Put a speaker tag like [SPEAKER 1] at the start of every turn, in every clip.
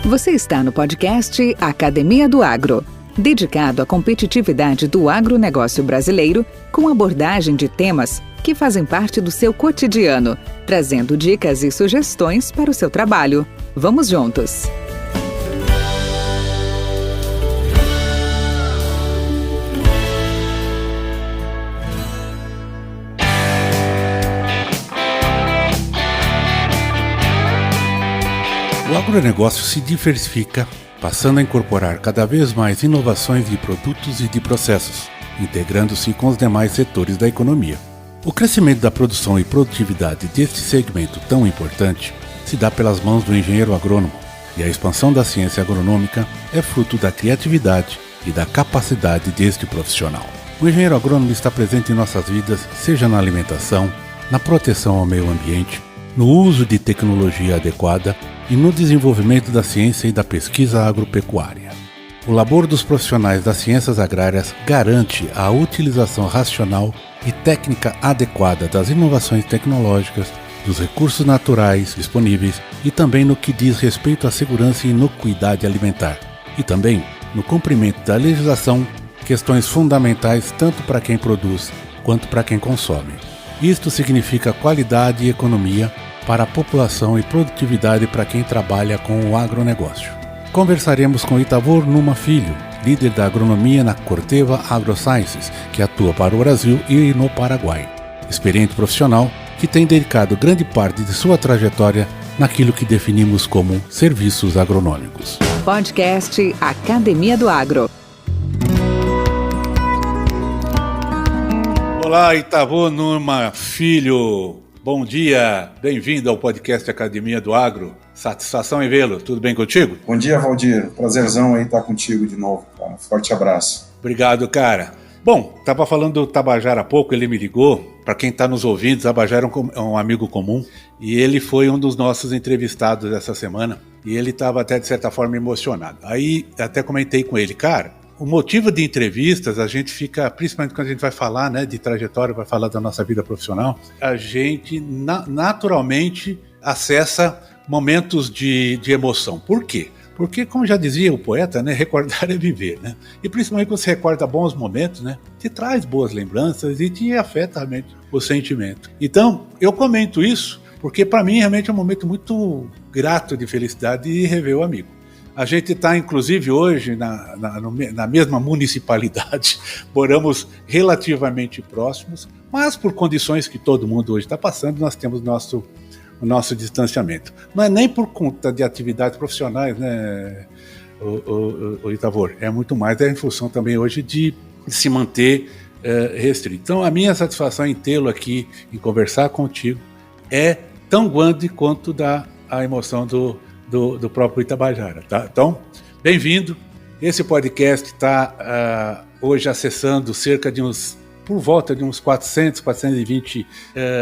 [SPEAKER 1] Você está no podcast Academia do Agro, dedicado à competitividade do agronegócio brasileiro, com abordagem de temas que fazem parte do seu cotidiano, trazendo dicas e sugestões para o seu trabalho. Vamos juntos!
[SPEAKER 2] O agronegócio se diversifica, passando a incorporar cada vez mais inovações de produtos e de processos, integrando-se com os demais setores da economia. O crescimento da produção e produtividade deste segmento tão importante se dá pelas mãos do engenheiro agrônomo, e a expansão da ciência agronômica é fruto da criatividade e da capacidade deste profissional. O engenheiro agrônomo está presente em nossas vidas, seja na alimentação, na proteção ao meio ambiente, no uso de tecnologia adequada e no desenvolvimento da ciência e da pesquisa agropecuária. O labor dos profissionais das ciências agrárias garante a utilização racional e técnica adequada das inovações tecnológicas, dos recursos naturais disponíveis e também no que diz respeito à segurança e inocuidade alimentar, e também no cumprimento da legislação, questões fundamentais tanto para quem produz quanto para quem consome. Isto significa qualidade e economia para a população e produtividade para quem trabalha com o agronegócio. Conversaremos com Itavor Numa Filho, líder da agronomia na Corteva AgroSciences, que atua para o Brasil e no Paraguai. Experiente profissional que tem dedicado grande parte de sua trajetória naquilo que definimos como serviços agronômicos.
[SPEAKER 1] Podcast Academia do Agro.
[SPEAKER 2] Olá, Itavor Numa Filho. Bom dia, bem-vindo ao podcast Academia do Agro. Satisfação em vê-lo. Tudo bem contigo?
[SPEAKER 3] Bom dia, Valdir. Prazerzão aí estar contigo de novo, cara. Forte abraço.
[SPEAKER 2] Obrigado, cara. Bom, estava falando do Tabajara há pouco, ele me ligou. Para quem está nos ouvindo, Tabajara é um amigo comum e ele foi um dos nossos entrevistados essa semana e ele estava até, de certa forma, emocionado. Aí até comentei com ele, cara, o motivo de entrevistas, a gente fica, principalmente quando a gente vai falar, né, de trajetória, vai falar da nossa vida profissional, a gente naturalmente acessa momentos de emoção. Por quê? Porque, como já dizia o poeta, né, recordar é viver, né? E principalmente quando você recorda bons momentos, né, te traz boas lembranças e te afeta realmente o sentimento. Então, eu comento isso porque para mim realmente é um momento muito grato de felicidade de rever o amigo. A gente está, inclusive, hoje na mesma municipalidade, moramos relativamente próximos, mas por condições que todo mundo hoje está passando, nós temos o nosso distanciamento. Não é nem por conta de atividades profissionais, né, o Itavor, é muito mais em função também hoje de se manter restrito. Então, a minha satisfação em tê-lo aqui, em conversar contigo, é tão grande quanto a emoção do próprio Itabajara, tá? Então, bem-vindo. Esse podcast está hoje acessando por volta de uns 400, 420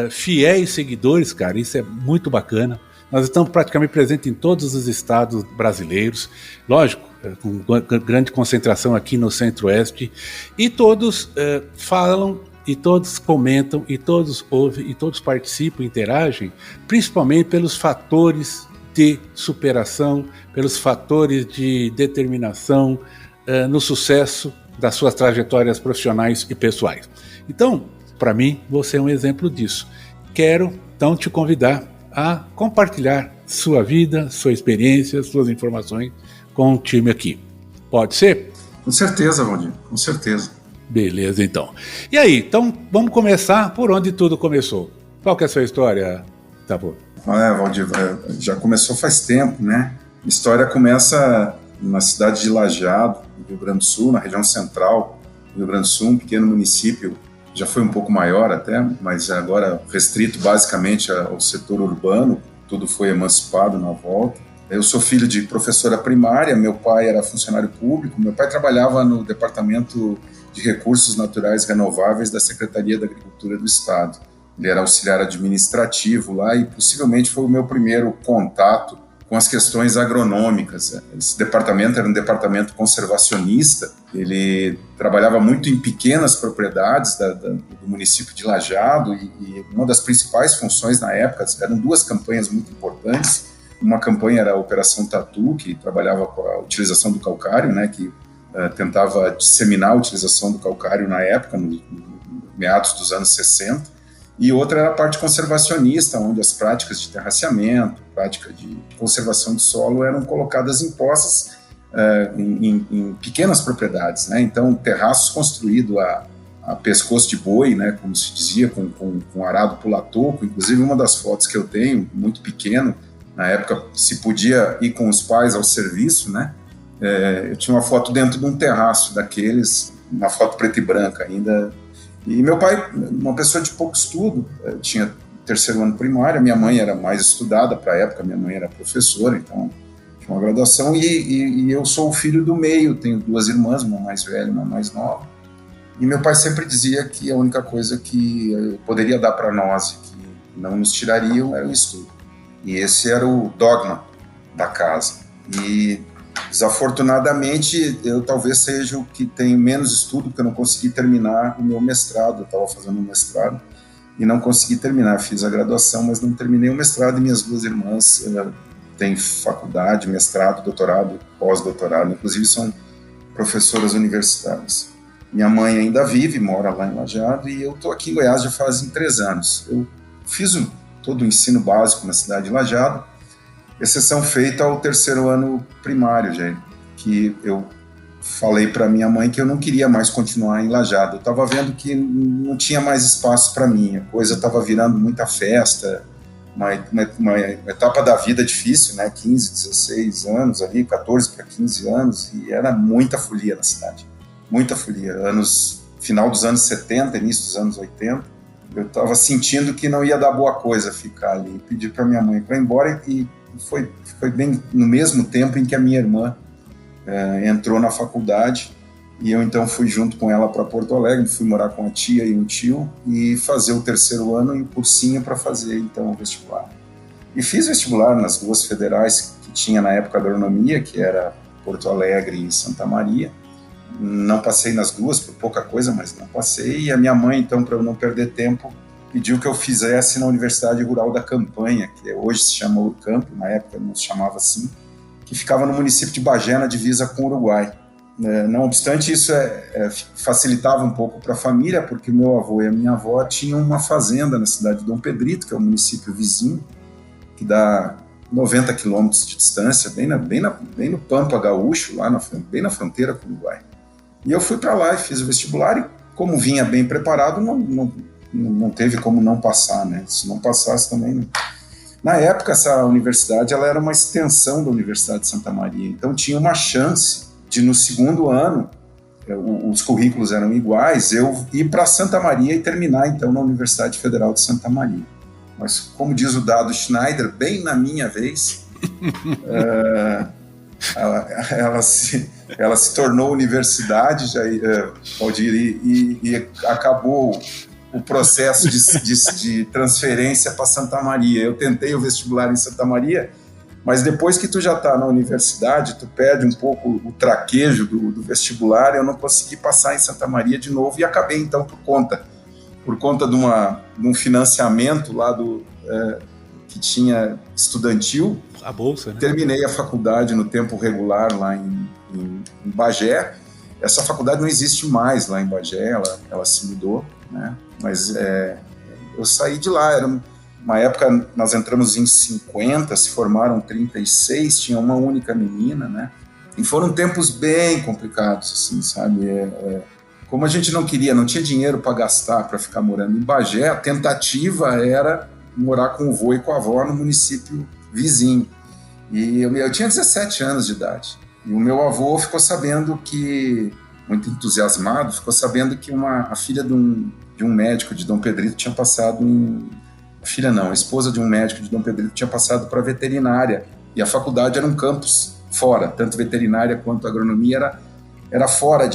[SPEAKER 2] fiéis seguidores, cara. Isso é muito bacana. Nós estamos praticamente presentes em todos os estados brasileiros, lógico, com grande concentração aqui no Centro-Oeste, e todos falam, e todos comentam, e todos ouvem, e todos participam, interagem, principalmente pelos fatores de superação, pelos fatores de determinação no sucesso das suas trajetórias profissionais e pessoais. Então, para mim, você é um exemplo disso. Quero, então, te convidar a compartilhar sua vida, sua experiência, suas informações com o time aqui. Pode ser?
[SPEAKER 3] Com certeza, Valdir, com certeza.
[SPEAKER 2] Beleza, então. E aí, então, vamos começar por onde tudo começou. Qual que é a sua história, Itavor?
[SPEAKER 3] Valdir, já começou faz tempo, né? A história começa na cidade de Lajeado, no Rio Grande do Sul, na região central do Rio Grande do Sul, um pequeno município, já foi um pouco maior até, mas agora restrito basicamente ao setor urbano, tudo foi emancipado na volta. Eu sou filho de professora primária, meu pai era funcionário público, meu pai trabalhava no Departamento de Recursos Naturais Renováveis da Secretaria da Agricultura do Estado. Ele era auxiliar administrativo lá e possivelmente foi o meu primeiro contato com as questões agronômicas. Esse departamento era um departamento conservacionista, ele trabalhava muito em pequenas propriedades do município de Lajeado e uma das principais funções na época, eram duas campanhas muito importantes. uma campanha era a Operação Tatu, que trabalhava com a utilização do calcário, né, que tentava disseminar a utilização do calcário na época, no meados dos anos 60, e outra era a parte conservacionista, onde as práticas de terraceamento, prática de conservação de solo eram colocadas impostas em pequenas propriedades, né? Então, terraços construídos a pescoço de boi, né, como se dizia, com arado pula-toco. Inclusive, uma das fotos que eu tenho, muito pequeno, na época se podia ir com os pais ao serviço, né? Eu tinha uma foto dentro de um terraço daqueles, uma foto preta e branca ainda. E meu pai, uma pessoa de pouco estudo, tinha terceiro ano primário, minha mãe era mais estudada para a época, minha mãe era professora, então tinha uma graduação, e eu sou o filho do meio, tenho duas irmãs, uma mais velha e uma mais nova, e meu pai sempre dizia que a única coisa que poderia dar para nós e que não nos tirariam era o estudo, e esse era o dogma da casa. E desafortunadamente, eu talvez seja o que tenho menos estudo, porque eu não consegui terminar o meu mestrado. Eu estava fazendo um mestrado e não consegui terminar. Fiz a graduação, mas não terminei o mestrado, e minhas duas irmãs têm faculdade, mestrado, doutorado, pós-doutorado, inclusive são professoras universitárias. Minha mãe ainda vive, mora lá em Lajeado, e eu estou aqui em Goiás já fazem 3 anos. Eu fiz todo o ensino básico na cidade de Lajeado, exceção feita ao terceiro ano primário, gente, que eu falei para minha mãe que eu não queria mais continuar em Lajeado. Eu estava vendo que não tinha mais espaço para mim, a coisa estava virando muita festa, uma etapa da vida difícil, né? 15, 16 anos ali, 14 para 15 anos, e era muita folia na cidade, muita folia. Final dos anos 70, início dos anos 80, eu estava sentindo que não ia dar boa coisa ficar ali. Pedi para minha mãe para ir embora, e foi bem no mesmo tempo em que a minha irmã entrou na faculdade, e eu então fui junto com ela para Porto Alegre, fui morar com a tia e um tio e fazer o terceiro ano e o cursinho para fazer então o vestibular. E fiz vestibular nas 2 federais que tinha na época agronomia, que era Porto Alegre e Santa Maria. Não passei nas 2 por pouca coisa, mas não passei, e a minha mãe então, para eu não perder tempo, pediu que eu fizesse na Universidade Rural da Campanha, que hoje se chama Urcamp, na época não se chamava assim, que ficava no município de Bagé, na divisa com o Uruguai. Não obstante, isso facilitava um pouco para a família, porque meu avô e a minha avó tinham uma fazenda na cidade de Dom Pedrito, que é um município vizinho, que dá 90 quilômetros de distância, bem no Pampa Gaúcho, bem na fronteira com o Uruguai. E eu fui para lá e fiz o vestibular, e como vinha bem preparado, não teve como não passar, né? Se não passasse também... Não. Na época, essa universidade ela era uma extensão da Universidade de Santa Maria, então tinha uma chance de, no segundo ano, os currículos eram iguais, eu ir para Santa Maria e terminar, então, na Universidade Federal de Santa Maria. Mas, como diz o Dado Schneider, bem na minha vez, ela se tornou universidade, Valdir, e acabou o processo de transferência para Santa Maria. Eu tentei o vestibular em Santa Maria, mas depois que tu já está na universidade, tu perde um pouco o traquejo do vestibular. Eu não consegui passar em Santa Maria de novo e acabei então por conta de um financiamento lá que tinha estudantil.
[SPEAKER 2] A bolsa, né?
[SPEAKER 3] Terminei a faculdade no tempo regular lá em Bagé. Essa faculdade não existe mais lá em Bagé, ela se mudou, né? Mas eu saí de lá, era uma época, nós entramos em 50, se formaram 36, tinha uma única menina, né? E foram tempos bem complicados, assim, sabe? Como a gente não tinha dinheiro para gastar, para ficar morando em Bagé, a tentativa era morar com o avô e com a avó no município vizinho. E eu tinha 17 anos de idade. E o meu avô ficou sabendo muito entusiasmado, ficou sabendo que a filha de um médico de Dom Pedrito tinha passado a esposa de um médico de Dom Pedrito tinha passado para veterinária, e a faculdade era um campus fora, tanto veterinária quanto agronomia era fora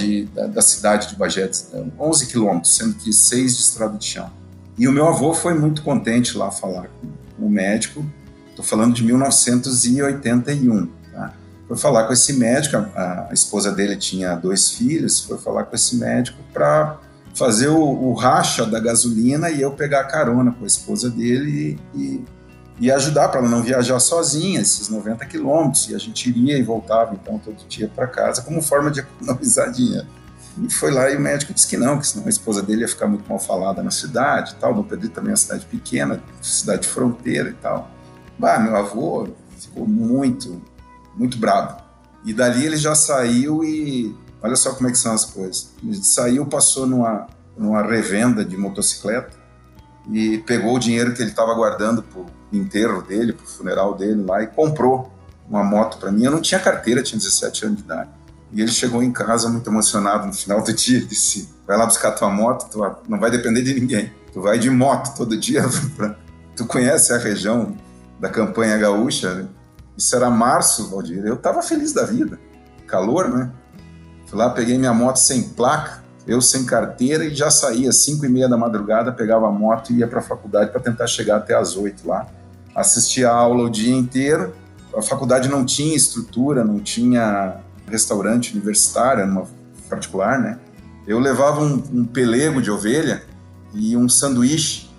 [SPEAKER 3] da cidade de Bagé, 11 quilômetros, sendo que 6 de estrada de chão. E o meu avô foi muito contente lá falar com o médico, estou falando de 1981, tá? Foi falar com esse médico, a esposa dele tinha 2 filhos, foi falar com esse médico para fazer o racha da gasolina e eu pegar carona com a esposa dele e e ajudar para ela não viajar sozinha, esses 90 quilômetros, e a gente iria e voltava, então, todo dia para casa, como forma de economizar dinheiro. E foi lá e o médico disse que não, que senão a esposa dele ia ficar muito mal falada na cidade e tal. Dom Pedrito também é uma cidade pequena, cidade de fronteira e tal. Meu avô ficou muito, muito bravo. E dali ele já saiu e... Olha só como é que são as coisas. Ele saiu, passou numa revenda de motocicleta e pegou o dinheiro que ele estava guardando pro enterro dele, pro funeral dele lá, e comprou uma moto para mim. Eu não tinha carteira, tinha 17 anos de idade. E ele chegou em casa muito emocionado no final do dia, disse: vai lá buscar tua moto, tu não vai depender de ninguém, tu vai de moto todo dia. Tu conhece a região da campanha gaúcha, né? Isso era março, Valdir, eu tava feliz da vida, calor, né? Fui lá, peguei minha moto sem placa, eu sem carteira, e já saía às 5h30 da madrugada, pegava a moto e ia para a faculdade para tentar chegar até às 8 lá. Assistia a aula o dia inteiro. A faculdade não tinha estrutura, não tinha restaurante universitário, numa particular, né? Eu levava um pelego de ovelha e um sanduíche,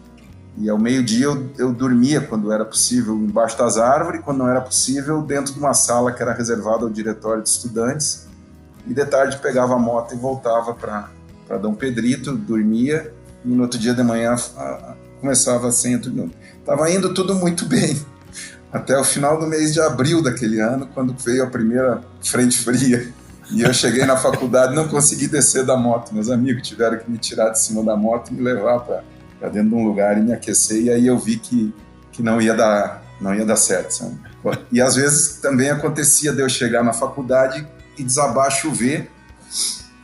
[SPEAKER 3] e ao meio-dia eu dormia, quando era possível, embaixo das árvores, quando não era possível, dentro de uma sala que era reservada ao diretório de estudantes, e de tarde pegava a moto e voltava para Dom Pedrito, dormia, e no outro dia de manhã começava assim, estava indo tudo muito bem, até o final do mês de abril daquele ano, quando veio a primeira frente fria, e eu cheguei na faculdade e não consegui descer da moto. Meus amigos tiveram que me tirar de cima da moto e me levar para dentro de um lugar e me aquecer, e aí eu vi que não ia dar certo, sabe? E às vezes também acontecia de eu chegar na faculdade e desabar, chover,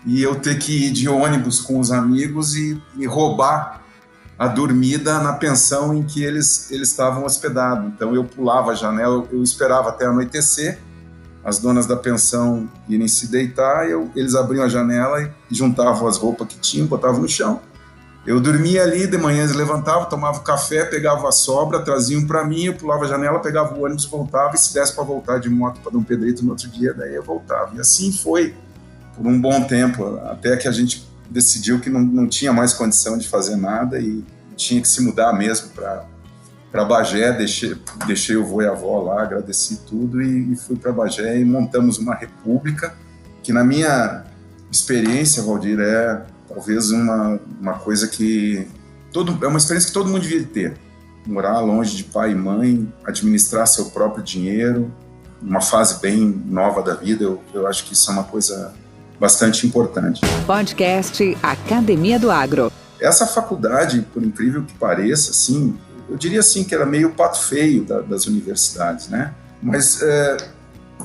[SPEAKER 3] e eu ter que ir de ônibus com os amigos e roubar a dormida na pensão em que eles estavam hospedados. Então eu pulava a janela, eu esperava até anoitecer, as donas da pensão irem se deitar, eles abriam a janela e juntavam as roupas que tinham, botavam no chão. Eu dormia ali, de manhã eles levantavam, tomavam café, pegavam a sobra, traziam para mim, eu pulava a janela, pegava o ônibus, voltava, e se desse para voltar de moto para Dom Pedrito no outro dia, daí eu voltava. E assim foi por um bom tempo, até que a gente decidiu que não tinha mais condição de fazer nada e tinha que se mudar mesmo para Bagé. Deixei o vô e a avó lá, agradeci tudo e fui para Bagé e montamos uma república que, na minha experiência, Valdir, é talvez uma coisa que é uma experiência que todo mundo devia ter. Morar longe de pai e mãe, administrar seu próprio dinheiro, uma fase bem nova da vida, eu acho que isso é uma coisa bastante importante.
[SPEAKER 1] Podcast Academia do Agro.
[SPEAKER 3] Essa faculdade, por incrível que pareça, assim, eu diria assim que era meio o pato feio das universidades, né? Mas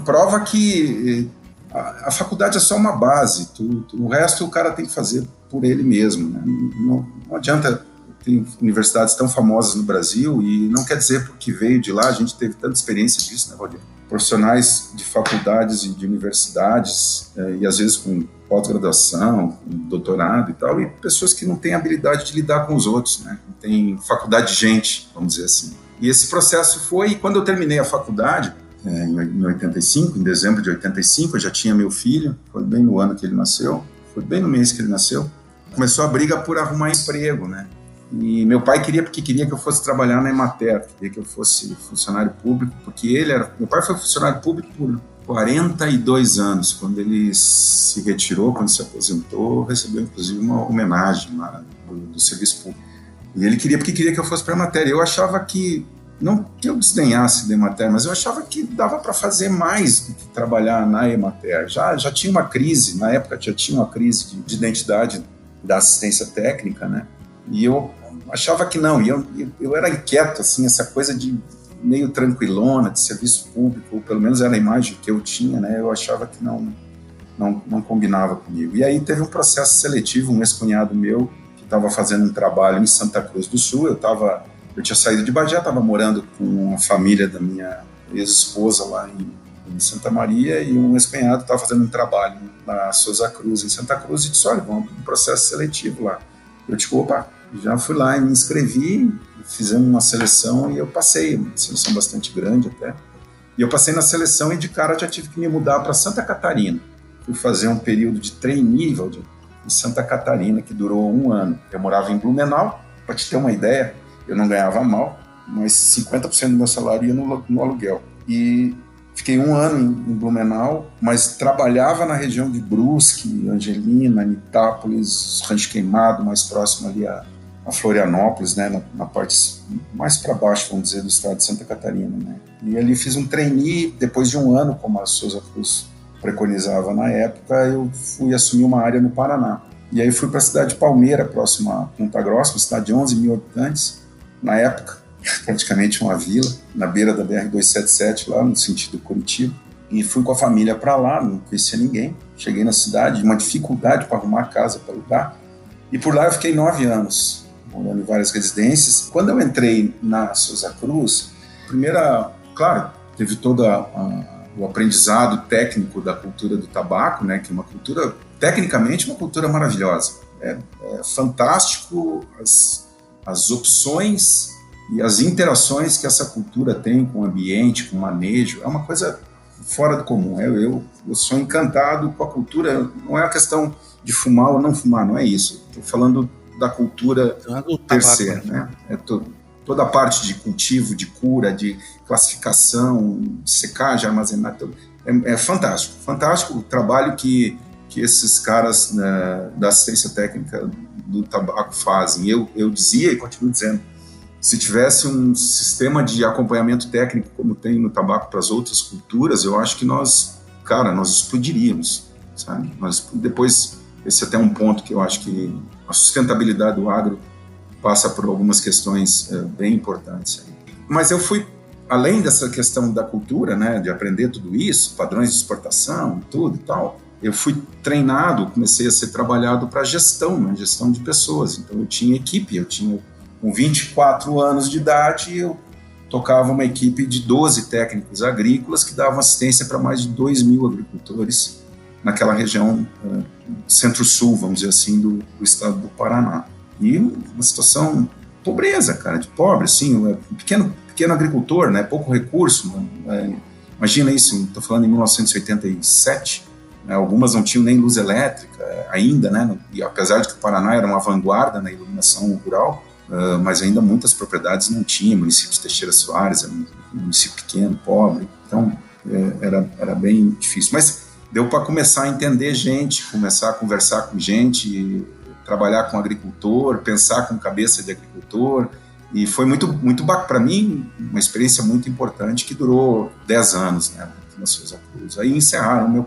[SPEAKER 3] prova que a faculdade é só uma base, o resto o cara tem que fazer por ele mesmo, né? Não adianta, tem universidades tão famosas no Brasil, e não quer dizer porque veio de lá, a gente teve tanta experiência disso, né, Valdir? Profissionais de faculdades e de universidades, e às vezes com pós-graduação, com doutorado e tal, e pessoas que não têm habilidade de lidar com os outros, né? Não tem faculdade de gente, vamos dizer assim. E esse processo foi, quando eu terminei a faculdade, em 85, em dezembro de 85, eu já tinha meu filho, foi bem no ano que ele nasceu, foi bem no mês que ele nasceu, começou a briga por arrumar emprego, né? E meu pai queria que eu fosse trabalhar na Emater, queria que eu fosse funcionário público, porque meu pai foi funcionário público por 42 anos, quando ele se retirou, quando se aposentou, recebeu inclusive uma homenagem lá do serviço público. E ele queria que eu fosse para a Emater. Eu achava que, não que eu desdenhasse da Emater, mas eu achava que dava para fazer mais do que trabalhar na Emater. Já tinha uma crise, na época já tinha uma crise de identidade da assistência técnica, né? E eu achava que não, e eu era inquieto, assim, essa coisa de meio tranquilona, de serviço público, ou pelo menos era a imagem que eu tinha, né? Eu achava que não combinava comigo. E aí teve um processo seletivo, um ex-cunhado meu, que estava fazendo um trabalho em Santa Cruz do Sul, eu tinha saído de Bagé, estava morando com a família da minha ex-esposa lá em Santa Maria, e um ex-cunhado estava fazendo um trabalho na Souza Cruz, em Santa Cruz, e disse: olha, vamos para um processo seletivo lá. Eu disse: opa, já fui lá e me inscrevi, fizemos uma seleção e eu passei, uma seleção bastante grande até. E eu passei na seleção e de cara já tive que me mudar para Santa Catarina. Fui fazer um período de trainee, Valdir, em Santa Catarina, que durou 1 ano. Eu morava em Blumenau, para te ter uma ideia, eu não ganhava mal, mas 50% do meu salário ia no aluguel. E fiquei 1 ano em Blumenau, mas trabalhava na região de Brusque, Angelina, Itápolis, Rancho Queimado, mais próximo ali a Florianópolis, né, na parte mais para baixo, vamos dizer, do estado de Santa Catarina, né. E ali fiz um trainee, depois de 1 ano, como a Souza Cruz preconizava na época, eu fui assumir uma área no Paraná. E aí fui para a cidade de Palmeira, próxima a Ponta Grossa, uma cidade de 11 mil habitantes, na época, praticamente uma vila, na beira da BR-277, lá no sentido Curitiba. E fui com a família para lá, não conhecia ninguém. Cheguei na cidade, uma dificuldade para arrumar casa para alugar. E por lá eu fiquei 9 anos, morando em várias residências. Quando eu entrei na Souza Cruz, primeira, claro, teve todo o aprendizado técnico da cultura do tabaco, né, que é uma cultura, tecnicamente, uma cultura maravilhosa. É fantástico as opções e as interações que essa cultura tem com o ambiente, com o manejo. É uma coisa fora do comum. Eu sou encantado com a cultura. Não é uma questão de fumar ou não fumar, não é isso. Estou falando da cultura per se, né? Toda a parte de cultivo, de cura, de classificação, de secagem, armazenagem. É fantástico. Fantástico o trabalho que esses caras, né, da assistência técnica do tabaco fazem. Eu dizia e continuo dizendo, se tivesse um sistema de acompanhamento técnico como tem no tabaco para as outras culturas, eu acho que nós explodiríamos, sabe? Depois, esse é até um ponto que eu acho que a sustentabilidade do agro passa por algumas questões bem importantes. Mas eu fui, além dessa questão da cultura, né, de aprender tudo isso, padrões de exportação, tudo e tal, eu fui treinado, comecei a ser trabalhado para gestão, né, gestão de pessoas. Então eu tinha equipe, com 24 anos de idade, eu tocava uma equipe de 12 técnicos agrícolas que davam assistência para mais de 2 mil agricultores naquela região centro-sul, vamos dizer assim, do estado do Paraná. E uma situação pobreza, cara, de pobre, assim, pequeno agricultor, né, pouco recurso. Imagina isso, estou falando em 1987, né, algumas não tinham nem luz elétrica ainda, né, e apesar de que o Paraná era uma vanguarda na iluminação rural, mas ainda muitas propriedades não tinham. O município de Teixeira Soares era um município pequeno, pobre, então era bem difícil. Mas deu para começar a entender gente, começar a conversar com gente, trabalhar com agricultor, pensar com cabeça de agricultor, e foi muito, muito bacana para mim, uma experiência muito importante que durou 10 anos, né, na Souza Cruz. Aí encerraram o meu...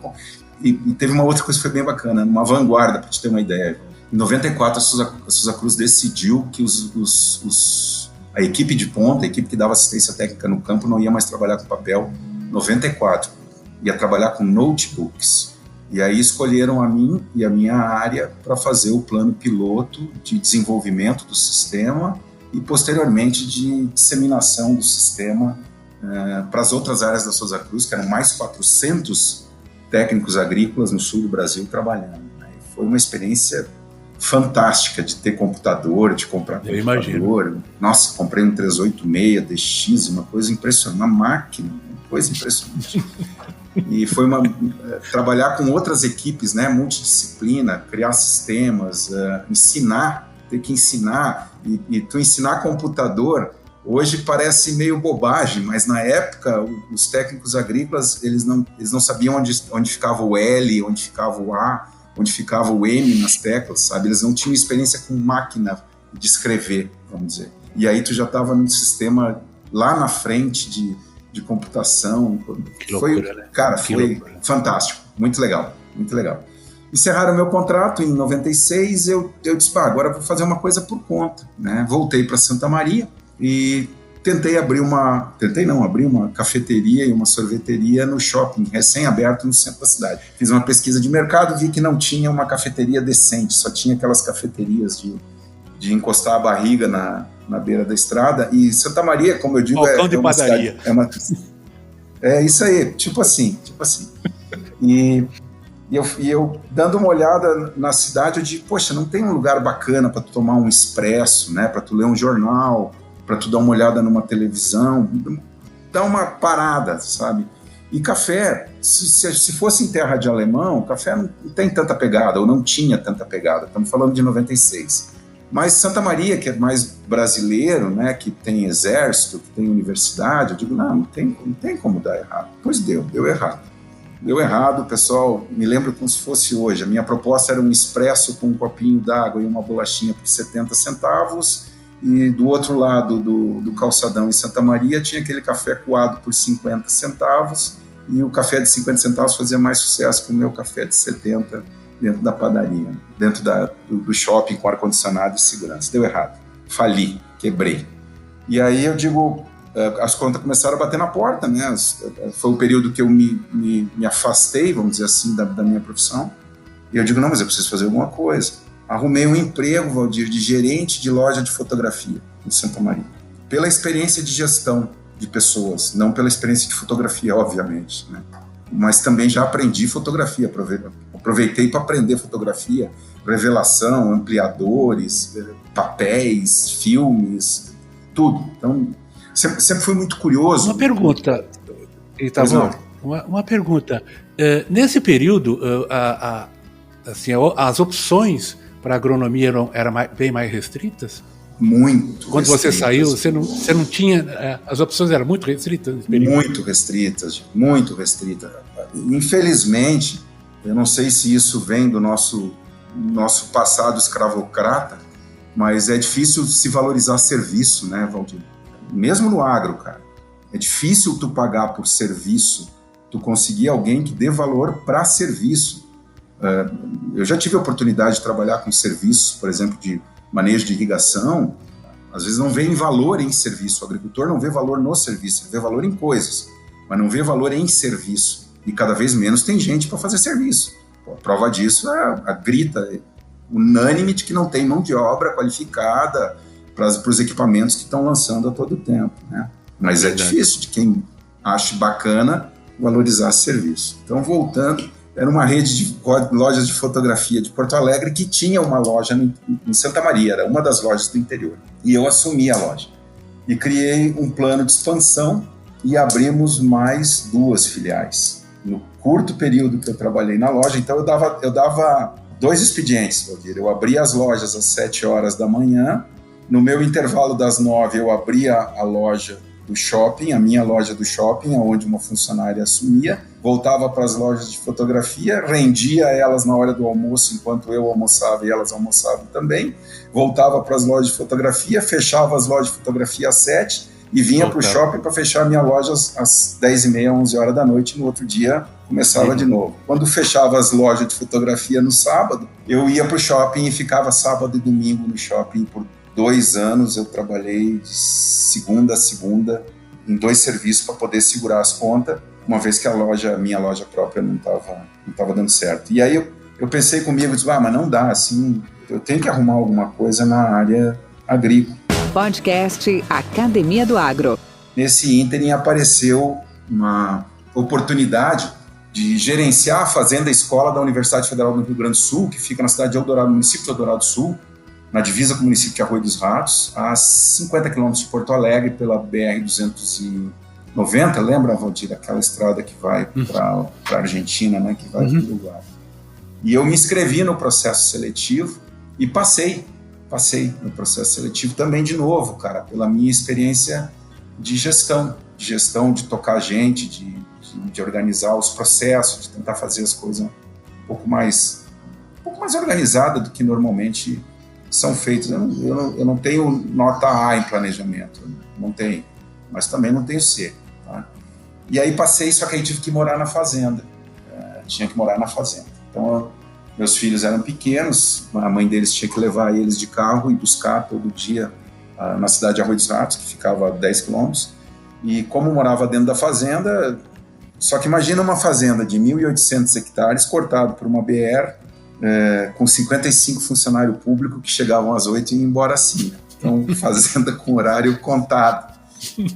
[SPEAKER 3] E teve uma outra coisa que foi bem bacana, uma vanguarda, para te ter uma ideia. Em 94, a Souza Cruz decidiu que a equipe de ponta, a equipe que dava assistência técnica no campo, não ia mais trabalhar com papel. 94, ia trabalhar com notebooks. E aí escolheram a mim e a minha área para fazer o plano piloto de desenvolvimento do sistema e, posteriormente, de disseminação do sistema para as outras áreas da Souza Cruz, que eram mais 400 técnicos agrícolas no sul do Brasil trabalhando. Né? Foi uma experiência fantástica de ter computador, de comprar computador. Imagino. Nossa, comprei um 386 DX, uma coisa impressionante, uma máquina, uma coisa impressionante. E foi trabalhar com outras equipes, né, multidisciplina, criar sistemas, ter que ensinar, e tu ensinar computador, hoje parece meio bobagem, mas na época os técnicos agrícolas, eles não sabiam onde ficava o L, onde ficava o A, onde ficava o M nas teclas, sabe? Eles não tinham experiência com máquina de escrever, vamos dizer. E aí tu já estava num sistema lá na frente de computação. Que loucura, né? Cara, foi fantástico, muito legal, muito legal. Encerraram meu contrato em 96, eu disse, agora eu vou fazer uma coisa por conta, né? Voltei para Santa Maria e abri uma cafeteria e uma sorveteria no shopping, recém-aberto no centro da cidade. Fiz uma pesquisa de mercado, vi que não tinha uma cafeteria decente, só tinha aquelas cafeterias de encostar a barriga na beira da estrada. E Santa Maria, como eu digo,
[SPEAKER 2] de uma padaria.
[SPEAKER 3] É isso aí, tipo assim. E eu dando uma olhada na cidade, eu digo, poxa, não tem um lugar bacana para tu tomar um expresso, né? Para tu ler um jornal, para tu dar uma olhada numa televisão, dá uma parada, sabe? E café, se fosse em terra de alemão, café não tem tanta pegada, ou não tinha tanta pegada. Estamos falando de 96. Mas Santa Maria, que é mais brasileiro, né, que tem exército, que tem universidade, eu digo, não tem como dar errado. Pois deu errado. Deu errado, pessoal, me lembro como se fosse hoje. A minha proposta era um expresso com um copinho d'água e uma bolachinha por 70 centavos, e do outro lado do calçadão em Santa Maria tinha aquele café coado por 50 centavos, e o café de 50 centavos fazia mais sucesso que o meu café de 70 dentro da padaria, dentro do shopping com ar-condicionado e segurança. Deu errado. Fali, quebrei. E aí eu digo, as contas começaram a bater na porta, né? Foi o período que eu me afastei, vamos dizer assim, da minha profissão. E eu digo, não, mas eu preciso fazer alguma coisa. Arrumei um emprego, Valdir, de gerente de loja de fotografia em Santa Maria. Pela experiência de gestão de pessoas, não pela experiência de fotografia, obviamente, né? Mas também já aprendi fotografia, aproveitei para aprender fotografia, revelação, ampliadores, papéis, filmes, tudo. Então, sempre fui muito curioso.
[SPEAKER 2] Uma pergunta, Itavor, uma pergunta. Nesse período, assim, as opções para agronomia eram bem mais restritas?
[SPEAKER 3] Muito.
[SPEAKER 2] Quando você saiu, você não tinha... As opções eram muito restritas nesse período?
[SPEAKER 3] Muito restritas. Infelizmente, eu não sei se isso vem do nosso passado escravocrata, mas é difícil se valorizar serviço, né, Valdir? Mesmo no agro, cara. É difícil tu pagar por serviço, tu conseguir alguém que dê valor para serviço. Eu já tive a oportunidade de trabalhar com serviços, por exemplo, de manejo de irrigação. Às vezes não vê valor em serviço. O agricultor não vê valor no serviço, ele vê valor em coisas, mas não vê valor em serviço. E cada vez menos tem gente para fazer serviço. A prova disso é a grita unânime de que não tem mão de obra qualificada para os equipamentos que estão lançando a todo tempo, né? Mas é difícil de quem acha bacana valorizar serviço. Então, voltando, era uma rede de lojas de fotografia de Porto Alegre que tinha uma loja em Santa Maria, era uma das lojas do interior. E eu assumi a loja. E criei um plano de expansão e abrimos mais 2 filiais. No curto período que eu trabalhei na loja, então eu dava 2 expedientes, Valdir. Eu abria as lojas às 7 horas da manhã, no meu intervalo das 9 eu abria a loja do shopping, a minha loja do shopping, onde uma funcionária assumia, voltava para as lojas de fotografia, rendia elas na hora do almoço, enquanto eu almoçava e elas almoçavam também, voltava para as lojas de fotografia, fechava as lojas de fotografia às 7 e vinha para o shopping para fechar a minha loja às 10h30, 11 horas da noite, e no outro dia começava de novo. Quando fechava as lojas de fotografia no sábado, eu ia para o shopping e ficava sábado e domingo no shopping. Por 2 anos eu trabalhei de segunda a segunda em 2 serviços para poder segurar as contas, uma vez que minha loja própria não estava dando certo. E aí eu pensei comigo, disse, mas não dá, assim, eu tenho que arrumar alguma coisa na área agrícola.
[SPEAKER 1] Podcast Academia do Agro.
[SPEAKER 3] Nesse ínterim apareceu uma oportunidade de gerenciar a Fazenda Escola da Universidade Federal do Rio Grande do Sul, que fica na cidade de Eldorado, no município de Eldorado do Sul, na divisa com o município de Arroio dos Ratos, a 50 quilômetros de Porto Alegre, pela BR-290, lembra, Valdir? Aquela estrada que vai para a Argentina, né, que vai para o Uruguai. E eu me inscrevi no processo seletivo e passei no processo seletivo também de novo, cara, pela minha experiência de gestão, de tocar gente, de organizar os processos, de tentar fazer as coisas um pouco mais organizada do que normalmente são feitos. Eu não tenho nota A em planejamento, não tenho, mas também não tenho C. Tá? E aí passei, só que aí tive que morar na fazenda. Tinha que morar na fazenda. Então, meus filhos eram pequenos, a mãe deles tinha que levar eles de carro e buscar todo dia na cidade de Arroio dos Ratos, que ficava a 10 quilômetros. E como morava dentro da fazenda, só que imagina uma fazenda de 1.800 hectares cortado por uma BR, com 55 funcionários públicos que chegavam às 8 e iam embora assim. Então, fazenda com horário contado.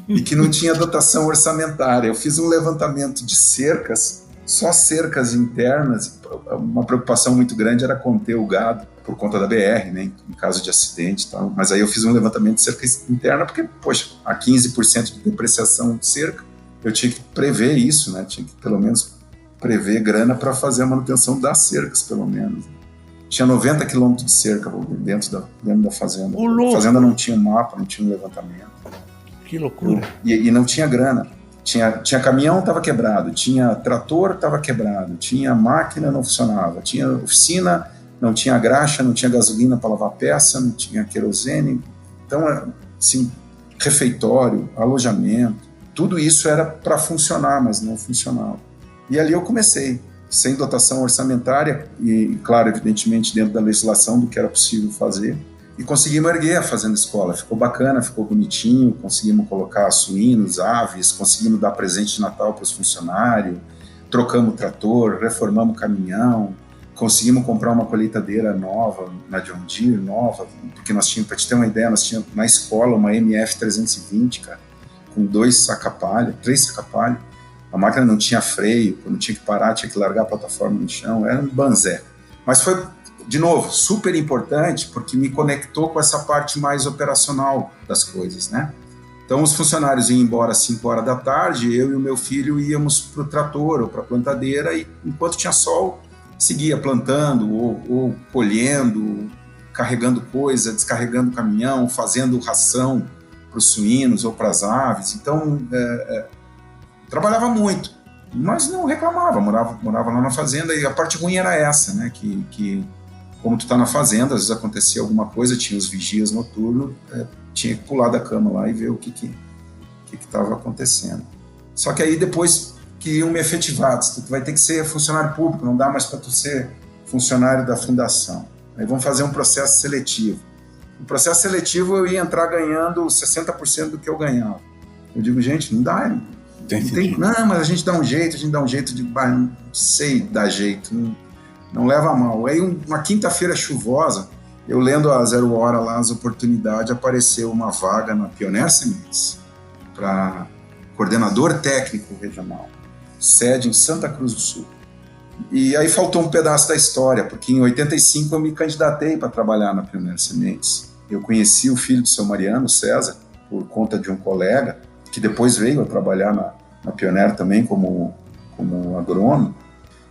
[SPEAKER 3] E que não tinha dotação orçamentária. Eu fiz um levantamento de cercas, só cercas internas. Uma preocupação muito grande era conter o gado por conta da BR, né, em caso de acidente e tal. Mas aí eu fiz um levantamento de cerca interna porque, poxa, a 15% de depreciação de cerca, eu tinha que prever isso, né? Tinha que pelo menos prever grana para fazer a manutenção das cercas, pelo menos. tinha 90 quilômetros de cerca dentro da fazenda. A fazenda não tinha um mapa, não tinha um levantamento.
[SPEAKER 2] Que loucura.
[SPEAKER 3] E não tinha grana. Tinha caminhão, estava quebrado. Tinha trator, estava quebrado. Tinha máquina, não funcionava. Tinha oficina, não tinha graxa, não tinha gasolina para lavar peça, não tinha querosene. Então, assim, refeitório, alojamento, tudo isso era para funcionar, mas não funcionava. E ali eu comecei, sem dotação orçamentária e, claro, evidentemente, dentro da legislação do que era possível fazer. E conseguimos erguer a fazenda escola. Ficou bacana, ficou bonitinho, conseguimos colocar suínos, aves, conseguimos dar presente de Natal para os funcionários, trocamos o trator, reformamos o caminhão, conseguimos comprar uma colheitadeira nova, na John Deere, nova, porque nós tínhamos, para te ter uma ideia, nós tínhamos na escola uma MF 320, cara, com 3 saca-palho. A máquina não tinha freio, quando tinha que parar, tinha que largar a plataforma no chão, era um banzé. Mas foi, de novo, super importante, porque me conectou com essa parte mais operacional das coisas, né? Então, os funcionários iam embora às 5 horas da tarde, eu e o meu filho íamos para o trator ou para a plantadeira, e enquanto tinha sol, seguia plantando ou colhendo, carregando coisa, descarregando o caminhão, fazendo ração para os suínos ou para as aves. Então, trabalhava muito, mas não reclamava, morava lá na fazenda, e a parte ruim era essa, né, que como tu está na fazenda, às vezes acontecia alguma coisa, tinha os vigias noturnos, tinha que pular da cama lá e ver o que estava acontecendo. Só que aí depois queriam me efetivar, tu vai ter que ser funcionário público, não dá mais para tu ser funcionário da fundação. Aí vamos fazer um processo seletivo. No processo seletivo eu ia entrar ganhando 60% do que eu ganhava. Eu digo, gente, não dá, não, mas a gente dá um jeito de, não sei dar jeito, não leva a mal. Aí uma quinta-feira chuvosa, eu lendo a 0 hora lá, as oportunidades, apareceu uma vaga na Pioneer Sementes para coordenador técnico regional, sede em Santa Cruz do Sul. E aí faltou um pedaço da história, porque em 85 eu me candidatei para trabalhar na Pioneer Sementes. Eu conheci o filho do seu Mariano, César, por conta de um colega, que depois veio a trabalhar na Pioneer também como agrônomo.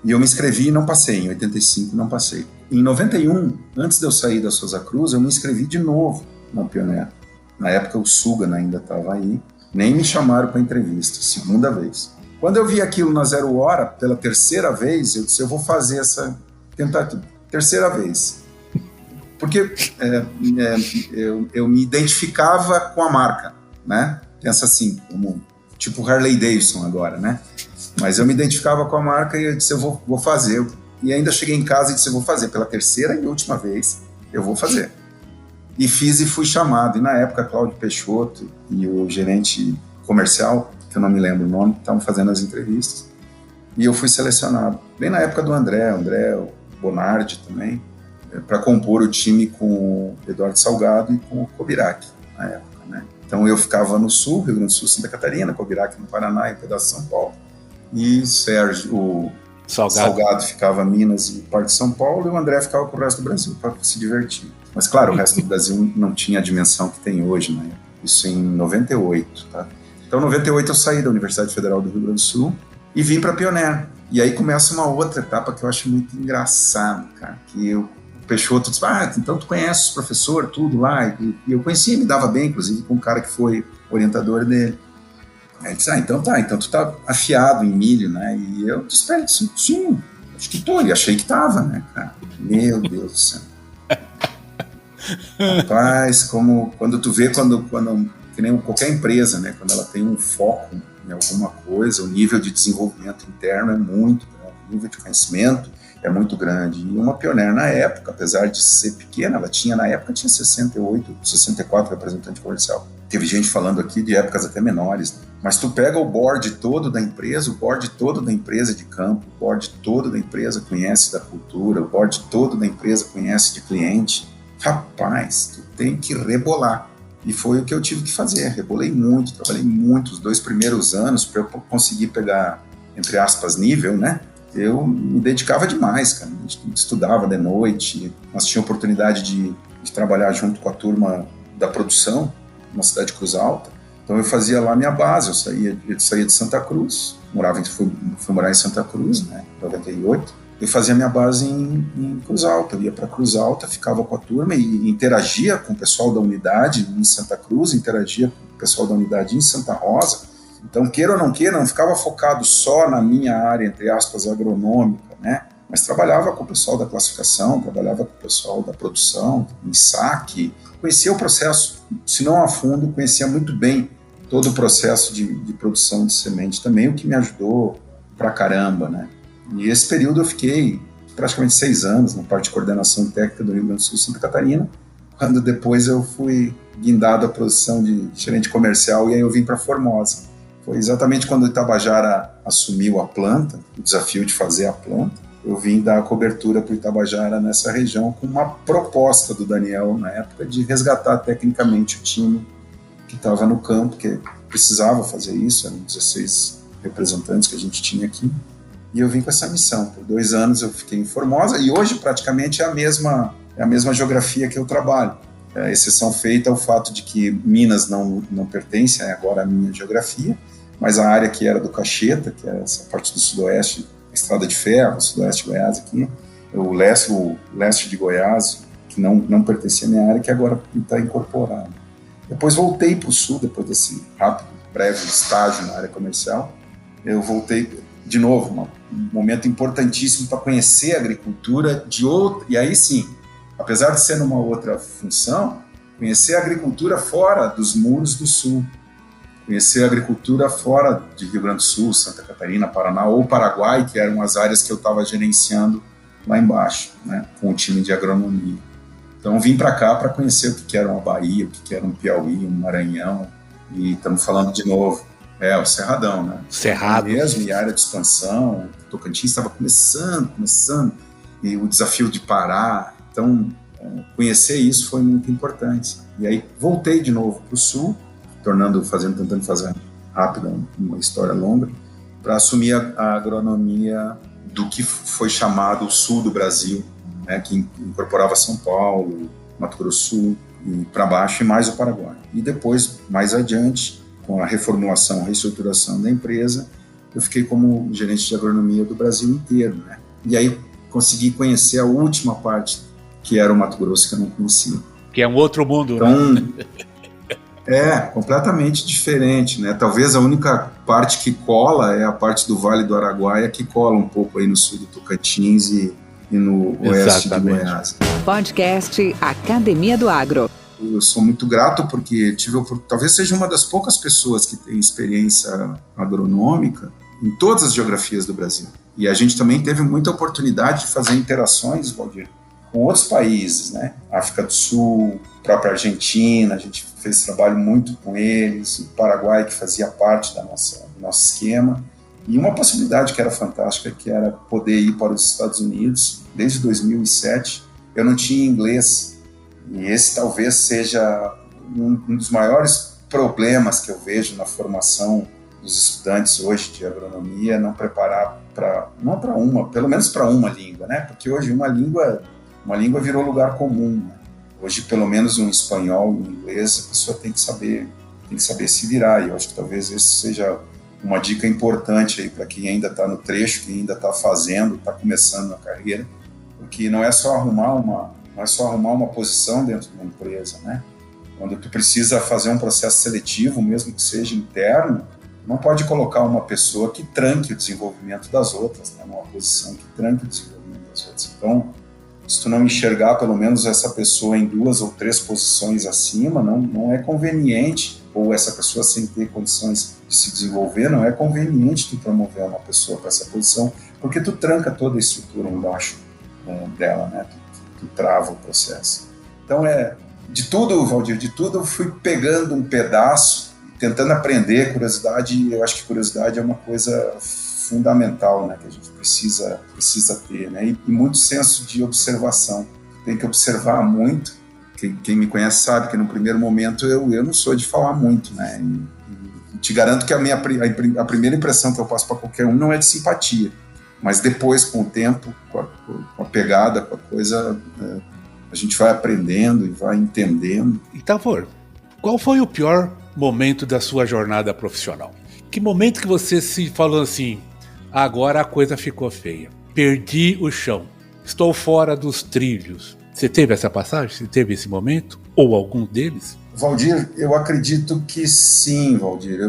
[SPEAKER 3] E eu me inscrevi e não passei, em 85 não passei. Em 91, antes de eu sair da Souza Cruz, eu me inscrevi de novo na Pioneer. Na época o Sugan ainda estava aí, nem me chamaram para entrevista, segunda vez. Quando eu vi aquilo na 0 hora, pela terceira vez, eu disse, eu vou fazer essa tentativa. Terceira vez. Porque eu me identificava com a marca, né? Pensa assim, como tipo Harley Davidson agora, né? Mas eu me identificava com a marca e eu disse, eu vou fazer. E ainda cheguei em casa e disse, eu vou fazer pela terceira e última vez, eu vou fazer. E fiz e fui chamado. E na época, Cláudio Peixoto e o gerente comercial, que eu não me lembro o nome, estavam fazendo as entrevistas. E eu fui selecionado. Bem na época do André, o Bonardi também, para compor o time com o Eduardo Salgado e com o Cobirac, na época, né? Então eu ficava no sul, Rio Grande do Sul, Santa Catarina, Cobirac no Paraná e um pedaço de São Paulo. E o Salgado ficava Minas e parte de São Paulo, e o André ficava com o resto do Brasil para se divertir. Mas claro, o resto do Brasil não tinha a dimensão que tem hoje, né? Isso em 98, tá? Então, em 98 eu saí da Universidade Federal do Rio Grande do Sul e vim para Pioneer. E aí começa uma outra etapa que eu acho muito engraçado, cara, que o Peixoto disse, então tu conhece os professores, tudo lá, e eu conhecia, me dava bem, inclusive, com um cara que foi orientador dele. Aí ele disse, então tu tá afiado em milho, né? E eu disse, sim, acho que tô, e achei que tava, né, cara? Meu Deus do céu. Rapaz, quando tu vê, que nem qualquer empresa, né, quando ela tem um foco em alguma coisa, o nível de desenvolvimento interno é muito grande, o nível de conhecimento é muito grande. E uma Pioneer na época, apesar de ser pequena, na época tinha 64 representantes comercial. Teve gente falando aqui de épocas até menores, né? Mas tu pega o board todo da empresa, o board todo da empresa de campo, o board todo da empresa conhece da cultura, o board todo da empresa conhece de cliente. Rapaz, tu tem que rebolar. E foi o que eu tive que fazer, rebolei muito, trabalhei muito. Os 2 primeiros anos, para eu conseguir pegar, entre aspas, nível, né? Eu me dedicava demais, cara. A gente estudava de noite, nós tínhamos oportunidade de trabalhar junto com a turma da produção, na cidade de Cruz Alta. Então eu fazia lá a minha base, eu saía de Santa Cruz, fui morar em Santa Cruz, né, em 98. eu fazia minha base em Cruz Alta. Eu ia para Cruz Alta, ficava com a turma e interagia com o pessoal da unidade em Santa Cruz, interagia com o pessoal da unidade em Santa Rosa. Então, queira ou não queira, não ficava focado só na minha área, entre aspas, agronômica, né? Mas trabalhava com o pessoal da classificação, trabalhava com o pessoal da produção, em saque, conhecia o processo, se não a fundo, conhecia muito bem todo o processo de produção de semente também, o que me ajudou pra caramba, né? E esse período eu fiquei praticamente 6 anos na parte de coordenação técnica do Rio Grande do Sul e Santa Catarina, quando depois eu fui guindado à posição de gerente comercial e aí eu vim para Formosa. Foi exatamente quando o Itabajara assumiu a planta, o desafio de fazer a planta, eu vim dar cobertura para o Itabajara nessa região com uma proposta do Daniel na época de resgatar tecnicamente o time que estava no campo, que precisava fazer isso, eram 16 representantes que a gente tinha aqui. E eu vim com essa missão. Por 2 anos eu fiquei em Formosa e hoje praticamente é a mesma geografia que eu trabalho. A exceção feita ao fato de que Minas não pertence agora à minha geografia, mas a área que era do Cacheta, que é essa parte do sudoeste, a Estrada de Ferro, o sudoeste de Goiás aqui, o leste de Goiás, que não pertencia à minha área, que agora está incorporado. Depois voltei para o sul, depois desse rápido, breve estágio na área comercial, eu voltei de novo, um momento importantíssimo para conhecer a agricultura de outra, e aí sim, apesar de ser numa outra função, conhecer a agricultura fora dos muros do sul, conhecer a agricultura fora de Rio Grande do Sul, Santa Catarina, Paraná ou Paraguai, que eram as áreas que eu estava gerenciando lá embaixo, né, com o time de agronomia. Então vim para cá para conhecer o que era uma Bahia, o que era um Piauí, um Maranhão, e estamos falando de novo, o Cerradão, né?
[SPEAKER 2] Cerrado.
[SPEAKER 3] Mesmo, e a área de expansão, Tocantins estava começando, e o desafio de parar. Então, conhecer isso foi muito importante. E aí voltei de novo para o sul, tentando fazer rápido, uma história longa, para assumir a agronomia do que foi chamado o sul do Brasil, né, que incorporava São Paulo, Mato Grosso do Sul, e para baixo e mais o Paraguai. E depois, mais adiante, com a reformulação, a reestruturação da empresa, eu fiquei como gerente de agronomia do Brasil inteiro, né? E aí consegui conhecer a última parte, que era o Mato Grosso, que eu não conhecia.
[SPEAKER 2] Que é um outro mundo,
[SPEAKER 3] então,
[SPEAKER 2] né?
[SPEAKER 3] Completamente diferente, né? Talvez a única parte que cola é a parte do Vale do Araguaia, que cola um pouco aí no sul do Tocantins e no oeste de Goiás.
[SPEAKER 1] Podcast Academia do Agro.
[SPEAKER 3] Eu sou muito grato porque talvez seja uma das poucas pessoas que tem experiência agronômica em todas as geografias do Brasil. E a gente também teve muita oportunidade de fazer interações, Valdir, com outros países, né? África do Sul, própria Argentina, a gente fez trabalho muito com eles, o Paraguai, que fazia parte do nosso esquema. E uma possibilidade que era fantástica, que era poder ir para os Estados Unidos. Desde 2007, eu não tinha inglês. E esse talvez seja um dos maiores problemas que eu vejo na formação dos estudantes hoje de agronomia, não preparar pelo menos para uma língua, né? Porque hoje uma língua virou lugar comum, né? Hoje, pelo menos um espanhol, um inglês, a pessoa tem que saber se virar. E eu acho que talvez esse seja uma dica importante aí para quem ainda está no trecho, quem ainda está começando na carreira, porque não é só arrumar uma posição dentro de uma empresa, né? Quando tu precisa fazer um processo seletivo, mesmo que seja interno, não pode colocar uma pessoa que tranque o desenvolvimento das outras, né? Numa posição que tranque o desenvolvimento das outras. Então, se tu não enxergar pelo menos essa pessoa em 2 ou 3 posições acima, não é conveniente, ou essa pessoa sem ter condições de se desenvolver, não é conveniente tu promover uma pessoa para essa posição, porque tu tranca toda a estrutura embaixo dela, né? Tu trava o processo. Então, de tudo, Valdir, eu fui pegando um pedaço, tentando aprender. Curiosidade, eu acho que curiosidade é uma coisa fundamental, né, que a gente precisa ter, né, e muito senso de observação. Tem que observar muito. Quem me conhece sabe que no primeiro momento eu não sou de falar muito, né, e te garanto que a primeira impressão que eu passo para qualquer um não é de simpatia, mas depois, com o tempo, com a pegada, com a coisa, a gente vai aprendendo e vai entendendo.
[SPEAKER 2] Então, qual foi o pior momento da sua jornada profissional? Que momento que você se falou assim, agora a coisa ficou feia? perdi o chão, estou fora dos trilhos. Você teve essa passagem? Você teve esse momento? Ou algum deles?
[SPEAKER 3] Valdir, eu acredito que sim, Valdir.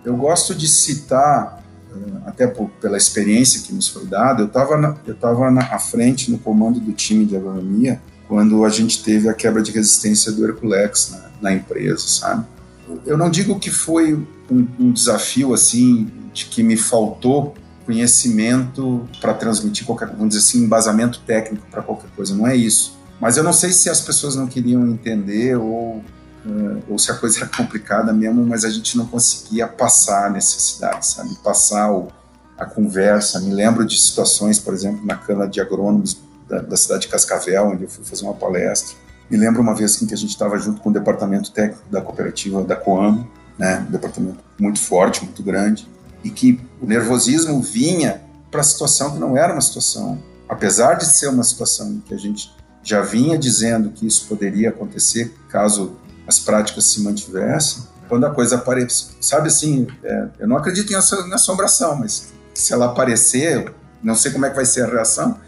[SPEAKER 3] Eu gosto de citar, até pela experiência que nos foi dada, eu estava à frente, no comando do time de agronomia, quando a gente teve a quebra de resistência do Herculex na empresa, sabe? Eu não digo que foi um desafio, assim, de que me faltou conhecimento para transmitir qualquer, vamos dizer assim, embasamento técnico para qualquer coisa, não é isso. Mas eu não sei se as pessoas não queriam entender ou se a coisa era complicada mesmo, mas a gente não conseguia passar a necessidade, sabe? Passar a conversa. Me lembro de situações, por exemplo, na Câmara de Agrônomos da cidade de Cascavel, onde eu fui fazer uma palestra. Me lembro uma vez que a gente estava junto com o departamento técnico da cooperativa da Coamo, né? Um departamento muito forte, muito grande, e que o nervosismo vinha para a situação que não era uma situação, apesar de ser uma situação em que a gente já vinha dizendo que isso poderia acontecer caso as práticas se mantivessem. Quando a coisa aparece, sabe assim, eu não acredito em assombração, mas se ela aparecer, não sei como é que vai ser a reação.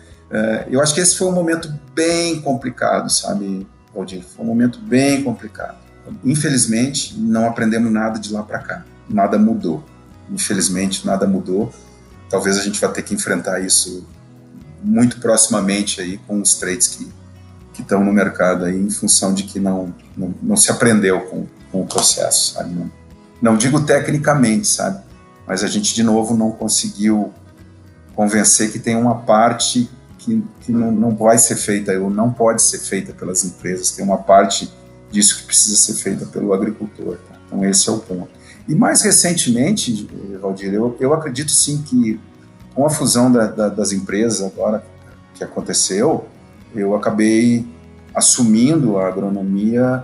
[SPEAKER 3] Eu acho que esse foi um momento bem complicado, sabe, Valdir? Foi um momento bem complicado. Infelizmente, não aprendemos nada de lá para cá. Nada mudou. Infelizmente, nada mudou. Talvez a gente vá ter que enfrentar isso muito proximamente aí com os trades que estão no mercado aí, em função de que não se aprendeu com o processo, sabe? Não digo tecnicamente, sabe? Mas a gente, de novo, não conseguiu convencer que tem uma parte que não vai ser feita, ou não pode ser feita pelas empresas, tem uma parte disso que precisa ser feita pelo agricultor. Tá? Então esse é o ponto. E mais recentemente, Valdir, eu acredito sim que com a fusão das empresas agora que aconteceu, eu acabei assumindo a agronomia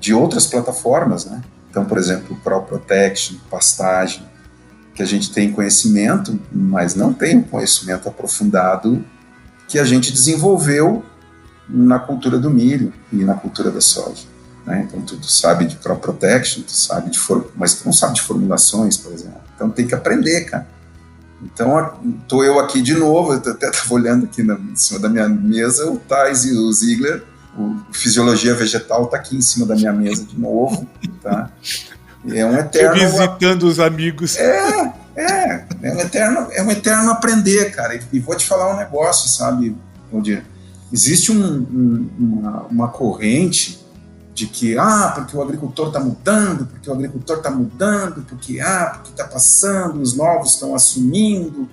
[SPEAKER 3] de outras plataformas, né? Então, por exemplo, Crop Protection, pastagem, que a gente tem conhecimento, mas não tem um conhecimento aprofundado que a gente desenvolveu na cultura do milho e na cultura da soja, né? Então, tu sabe de Crop Protection, mas tu não sabe de formulações, por exemplo. Então, tem que aprender, cara. Então, estou eu aqui de novo, eu até estava olhando aqui em cima da minha mesa, o Thais e o Ziegler, o Fisiologia Vegetal está aqui em cima da minha mesa de novo, tá? É um eterno...
[SPEAKER 2] Visitando os amigos.
[SPEAKER 3] É um eterno aprender, cara. E vou te falar um negócio, sabe, Valdir? Existe uma corrente de que, porque o agricultor está mudando, porque está passando, os novos estão assumindo,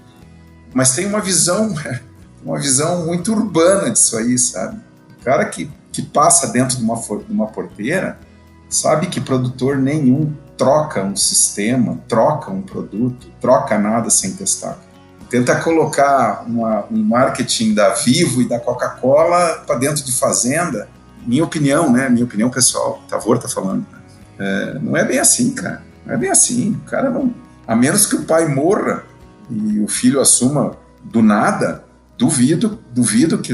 [SPEAKER 3] mas tem uma visão muito urbana disso aí, sabe? O cara que passa dentro de uma porteira sabe que produtor nenhum troca um sistema, troca um produto, troca nada sem testar. Tenta colocar um marketing da Vivo e da Coca-Cola para dentro de fazenda. Minha opinião, né? Minha opinião pessoal, Tavor tá falando. Não é bem assim, cara. Não é bem assim. O cara não... A menos que o pai morra e o filho assuma do nada, duvido que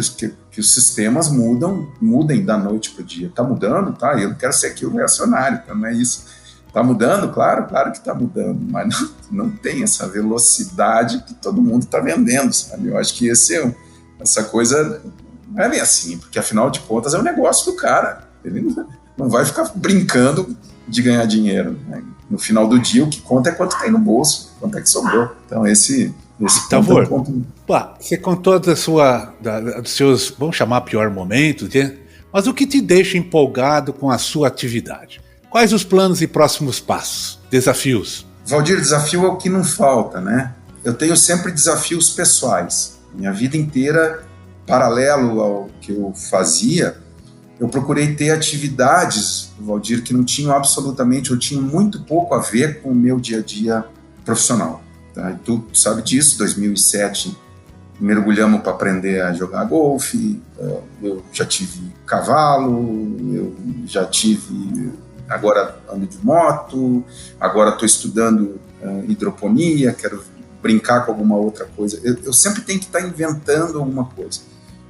[SPEAKER 3] os sistemas mudem da noite para o dia. Tá mudando, tá? Eu não quero ser aqui o reacionário, então não é isso. Tá mudando? Claro que tá mudando, mas não tem essa velocidade que todo mundo tá vendendo, sabe? Eu acho que essa coisa... Não é bem assim, porque afinal de contas é o negócio do cara. Ele não vai ficar brincando de ganhar dinheiro, né? No final do dia, o que conta é quanto tem no bolso, quanto é que sobrou. Então, esse
[SPEAKER 2] ponto é um ponto... Você contou dos seus, vamos chamar, pior momentos, né? Mas o que te deixa empolgado com a sua atividade? Quais os planos e próximos passos? Desafios?
[SPEAKER 3] Valdir, desafio é o que não falta, né? Eu tenho sempre desafios pessoais. Minha vida inteira, paralelo ao que eu fazia, eu procurei ter atividades, Valdir, que não tinham absolutamente, ou tinham muito pouco a ver com o meu dia a dia profissional. Tá? E tu sabe disso, 2007 mergulhamos para aprender a jogar golfe, eu já tive cavalo, eu já tive, agora ando de moto, agora estou estudando hidroponia, quero brincar com alguma outra coisa. Eu sempre tenho que estar inventando alguma coisa.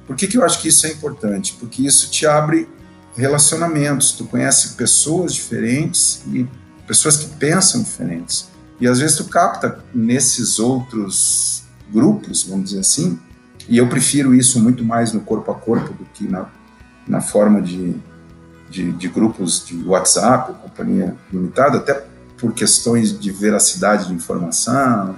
[SPEAKER 3] Por que eu acho que isso é importante? Porque isso te abre relacionamentos, tu conhece pessoas diferentes e pessoas que pensam diferentes. E às vezes tu capta nesses outros grupos, vamos dizer assim, e eu prefiro isso muito mais no corpo a corpo do que na forma de grupos de WhatsApp, companhia limitada, até por questões de veracidade de informação.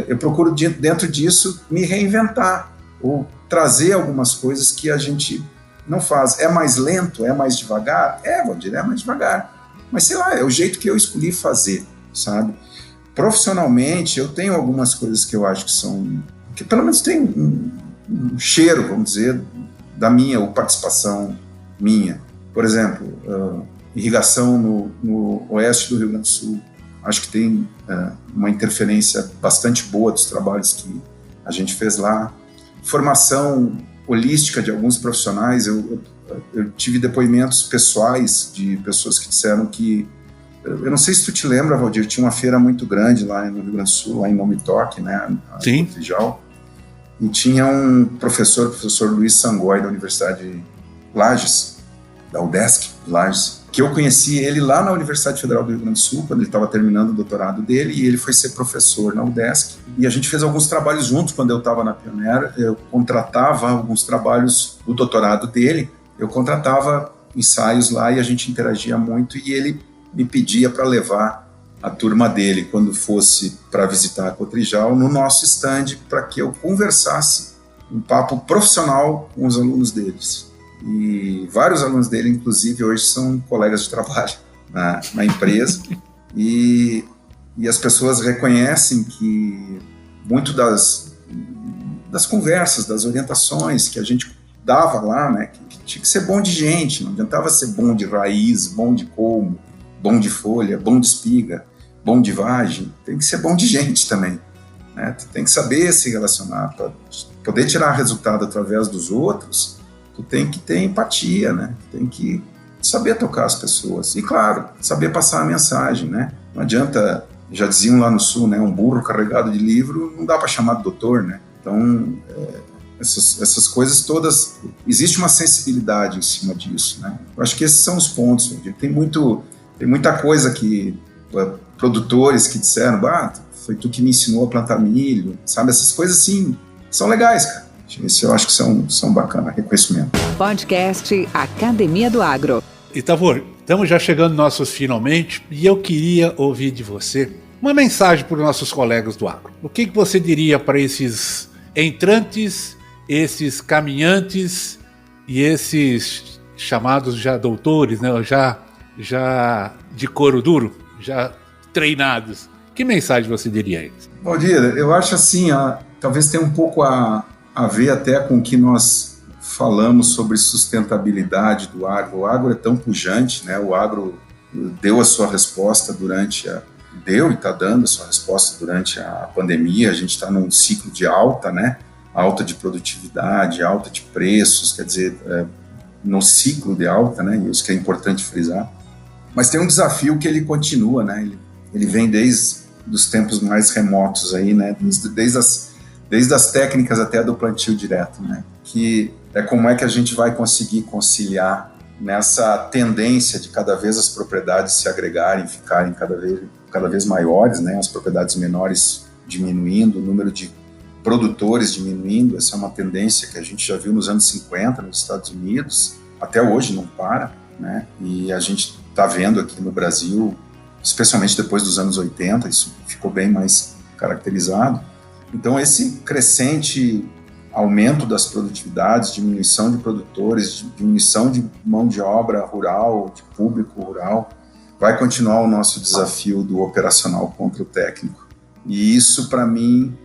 [SPEAKER 3] Eu procuro, dentro disso, me reinventar ou trazer algumas coisas que a gente não faz. É mais lento? É mais devagar? Valdir, é mais devagar. Mas, sei lá, é o jeito que eu escolhi fazer, sabe? Profissionalmente, eu tenho algumas coisas que eu acho que pelo menos tem um cheiro, vamos dizer, da minha, ou participação minha. Por exemplo, irrigação no oeste do Rio Grande do Sul. Acho que tem uma interferência bastante boa dos trabalhos que a gente fez lá. Formação holística de alguns profissionais. Eu tive depoimentos pessoais de pessoas que disseram que... Eu não sei se tu te lembra, Valdir, tinha uma feira muito grande lá no Rio Grande do Sul, lá em Nome Toque, né?
[SPEAKER 2] Sim.
[SPEAKER 3] E tinha um professor, o professor Luiz Sangói, da Universidade de Lages, da UDESC, Lages, que eu conheci ele lá na Universidade Federal do Rio Grande do Sul, quando ele estava terminando o doutorado dele, e ele foi ser professor na UDESC. E a gente fez alguns trabalhos juntos quando eu estava na Pioneer. Eu contratava alguns trabalhos do doutorado dele, eu contratava ensaios lá e a gente interagia muito, e ele me pedia para levar a turma dele, quando fosse para visitar a Cotrijal, no nosso stand, para que eu conversasse um papo profissional com os alunos deles. E vários alunos dele, inclusive, hoje são colegas de trabalho na empresa. E as pessoas reconhecem que muito das conversas, das orientações que a gente dava lá, né, que tinha que ser bom de gente, não adiantava ser bom de raiz, bom de colmo, bom de folha, bom de espiga, bom de vagem, tem que ser bom de gente também, né? Tu tem que saber se relacionar, para poder tirar resultado através dos outros. Tu tem que ter empatia, né? Tu tem que saber tocar as pessoas e, claro, saber passar a mensagem, né? Não adianta, já diziam lá no Sul, né, um burro carregado de livro não dá para chamar de doutor, né? Então, essas coisas todas, existe uma sensibilidade em cima disso, né? Eu acho que esses são os pontos. Tem muita coisa que produtores que disseram, foi tu que me ensinou a plantar milho, sabe? Essas coisas, assim, são legais, cara. Isso eu acho que são bacanas, reconhecimento.
[SPEAKER 1] Podcast Academia do Agro.
[SPEAKER 2] E Tavor, estamos já chegando nos nossos finalmente, e eu queria ouvir de você uma mensagem para os nossos colegas do agro. O que você diria para esses entrantes, esses caminhantes e esses chamados já doutores, né? Já de couro duro, já treinados? Que mensagem você diria a eles?
[SPEAKER 3] Valdir, eu acho assim, talvez tenha um pouco a ver até com o que nós falamos sobre sustentabilidade do agro. O agro é tão pujante, né? O agro deu a sua resposta deu e está dando a sua resposta durante a pandemia. A gente está num ciclo de alta, né? Alta de produtividade, alta de preços, quer dizer, no ciclo de alta, né? Isso que é importante frisar. Mas tem um desafio que ele continua, né? Ele vem desde os tempos mais remotos aí, né? Desde as técnicas até do plantio direto, né? Que é como é que a gente vai conseguir conciliar nessa tendência de cada vez as propriedades se agregarem, ficarem cada vez maiores, né? As propriedades menores diminuindo, o número de produtores diminuindo. Essa é uma tendência que a gente já viu nos anos 50 nos Estados Unidos, até hoje não para, né? E a gente está vendo aqui no Brasil, especialmente depois dos anos 80, isso ficou bem mais caracterizado. Então, esse crescente aumento das produtividades, diminuição de produtores, diminuição de mão de obra rural, de público rural, vai continuar o nosso desafio do operacional contra o técnico. E isso, para mim,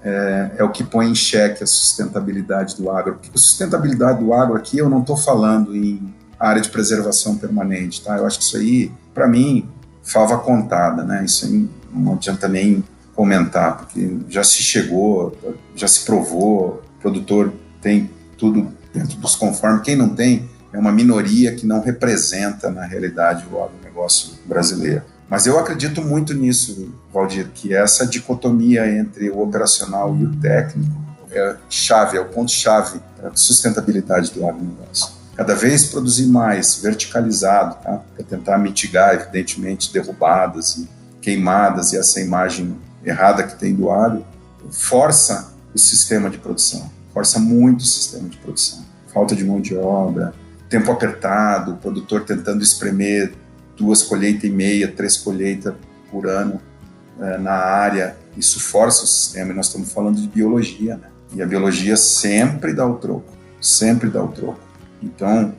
[SPEAKER 3] é o que põe em xeque a sustentabilidade do agro. Porque a sustentabilidade do agro aqui, eu não estou falando em área de preservação permanente, tá? Eu acho que isso aí, para mim, fava contada, né? Isso aí não adianta nem comentar, porque já se chegou, já se provou, o produtor tem tudo dentro dos conformes. Quem não tem é uma minoria que não representa, na realidade, o agronegócio brasileiro. Mas eu acredito muito nisso, Valdir, que essa dicotomia entre o operacional e o técnico é o ponto-chave para a sustentabilidade do agronegócio. Cada vez produzir mais, verticalizado, tá? Para tentar mitigar, evidentemente, derrubadas e queimadas e essa imagem errada que tem do agro, força o sistema de produção, força muito o sistema de produção. Falta de mão de obra, tempo apertado, o produtor tentando espremer 2 colheitas e meia, 3 colheitas por ano na área, isso força o sistema, e nós estamos falando de biologia, né? E a biologia sempre dá o troco, sempre dá o troco. Então,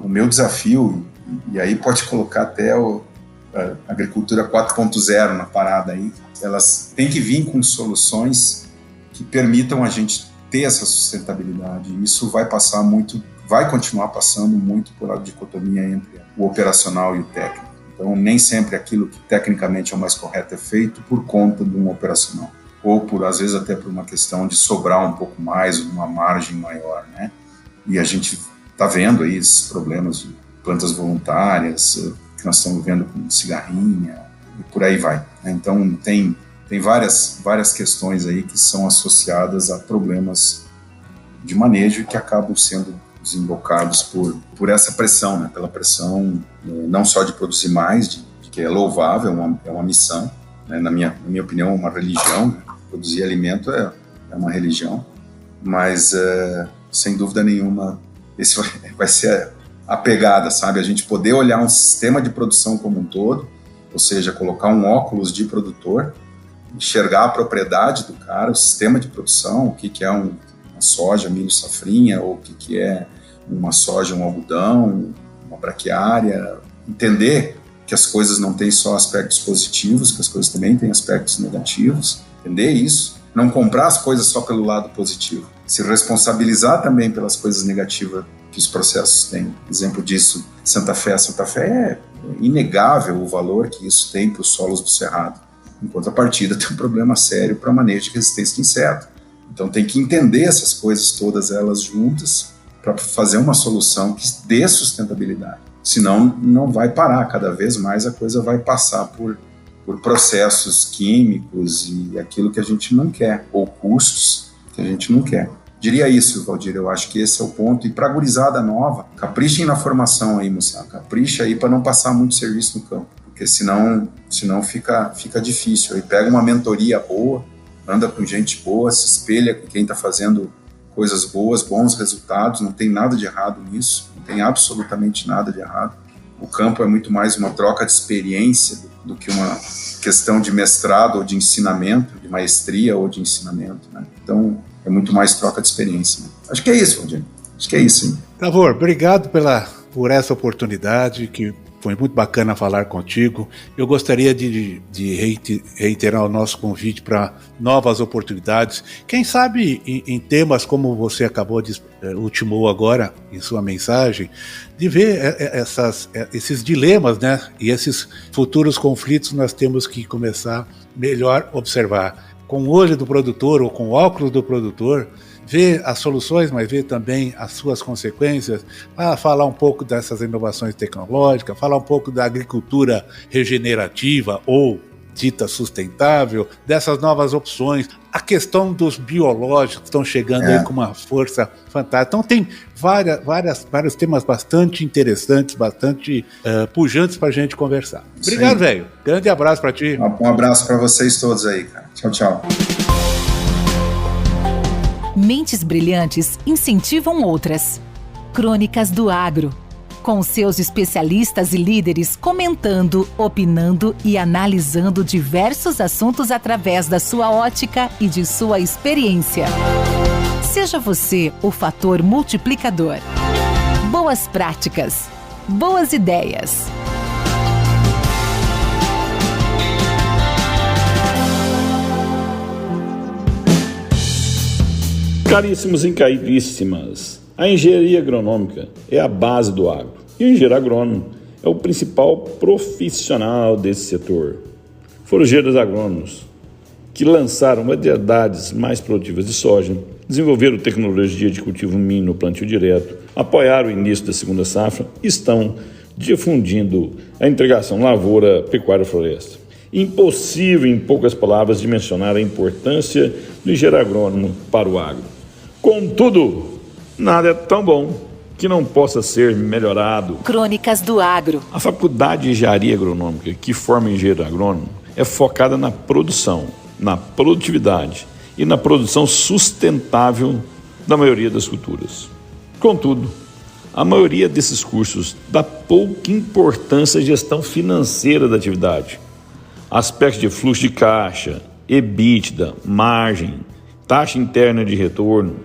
[SPEAKER 3] o meu desafio, e aí pode colocar até a agricultura 4.0 na parada aí, elas têm que vir com soluções que permitam a gente ter essa sustentabilidade. Isso vai passar muito, vai continuar passando muito por a dicotomia entre o operacional e o técnico. Então, nem sempre aquilo que tecnicamente é o mais correto é feito por conta de um operacional. Ou, às vezes, até por uma questão de sobrar um pouco mais, uma margem maior, né? E a gente está vendo aí esses problemas de plantas voluntárias, que nós estamos vendo com cigarrinha, e por aí vai. Então, tem várias questões aí que são associadas a problemas de manejo que acabam sendo desembocados por essa pressão, né? Pela pressão não só de produzir mais, de que é louvável, é uma missão, né? Na minha opinião, é uma religião, né? Produzir alimento é uma religião, mas sem dúvida nenhuma, esse vai ser a pegada, sabe? A gente poder olhar um sistema de produção como um todo, ou seja, colocar um óculos de produtor, enxergar a propriedade do cara, o sistema de produção, o que é uma soja, milho, safrinha, ou o que é uma soja, um algodão, uma braquiária, entender que as coisas não têm só aspectos positivos, que as coisas também têm aspectos negativos, entender isso, não comprar as coisas só pelo lado positivo, se responsabilizar também pelas coisas negativas que os processos têm. Exemplo disso, Santa Fé é inegável o valor que isso tem para os solos do Cerrado. Em contrapartida, tem um problema sério para manejo de resistência de inseto. Então tem que entender essas coisas todas elas juntas para fazer uma solução que dê sustentabilidade. Senão não vai parar, cada vez mais a coisa vai passar por processos químicos e aquilo que a gente não quer, ou custos que a gente não quer. Diria isso, Valdir, eu acho que esse é o ponto. E para a gurizada nova, caprichem na formação aí, moçada. Capricha aí para não passar muito serviço no campo, porque senão fica difícil. Aí pega uma mentoria boa, anda com gente boa, se espelha com quem está fazendo coisas boas, bons resultados, não tem nada de errado nisso, não tem absolutamente nada de errado. O campo é muito mais uma troca de experiência do que uma questão de mestrado ou de ensinamento, de maestria ou de ensinamento, né? Então, é muito mais troca de experiência, né? Acho que é isso, Valdir. Acho que é isso, hein?
[SPEAKER 2] Tavor, obrigado por essa oportunidade, que foi muito bacana falar contigo. Eu gostaria de reiterar o nosso convite para novas oportunidades. Quem sabe em temas como você acabou de ultimou agora em sua mensagem, de ver esses dilemas, né? E esses futuros conflitos nós temos que começar melhor a observar. Com o olho do produtor ou com o óculos do produtor, ver as soluções, mas ver também as suas consequências, falar um pouco dessas inovações tecnológicas, falar um pouco da agricultura regenerativa ou dita sustentável, dessas novas opções, a questão dos biológicos que estão chegando aí com uma força fantástica. Então tem vários temas bastante interessantes, bastante pujantes para a gente conversar. Obrigado, velho. Grande abraço para ti.
[SPEAKER 3] Um abraço para vocês todos aí, cara. Tchau, tchau.
[SPEAKER 4] Mentes brilhantes incentivam outras. Crônicas do Agro. Com seus especialistas e líderes comentando, opinando e analisando diversos assuntos através da sua ótica e de sua experiência. Seja você o fator multiplicador. Boas práticas. Boas ideias.
[SPEAKER 5] Caríssimos e caríssimas, a engenharia agronômica é a base do agro e o engenheiro agrônomo é o principal profissional desse setor. Foram engenheiros agrônomos que lançaram variedades mais produtivas de soja, desenvolveram tecnologia de cultivo mínimo no plantio direto, apoiaram o início da segunda safra e estão difundindo a integração lavoura, pecuária e floresta. Impossível, em poucas palavras, dimensionar a importância do engenheiro agrônomo para o agro. Contudo, nada é tão bom que não possa ser melhorado.
[SPEAKER 4] Crônicas do Agro.
[SPEAKER 5] A Faculdade de Engenharia Agronômica, que forma engenheiro agrônomo, é focada na produção, na produtividade e na produção sustentável da maioria das culturas. Contudo, a maioria desses cursos dá pouca importância à gestão financeira da atividade. Aspectos de fluxo de caixa, EBITDA, margem, taxa interna de retorno,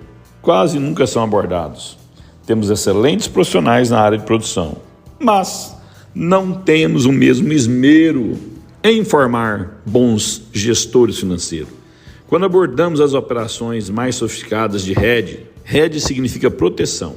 [SPEAKER 5] quase nunca são abordados. Temos excelentes profissionais na área de produção, mas não temos o mesmo esmero em formar bons gestores financeiros. Quando abordamos as operações mais sofisticadas de hedge significa proteção.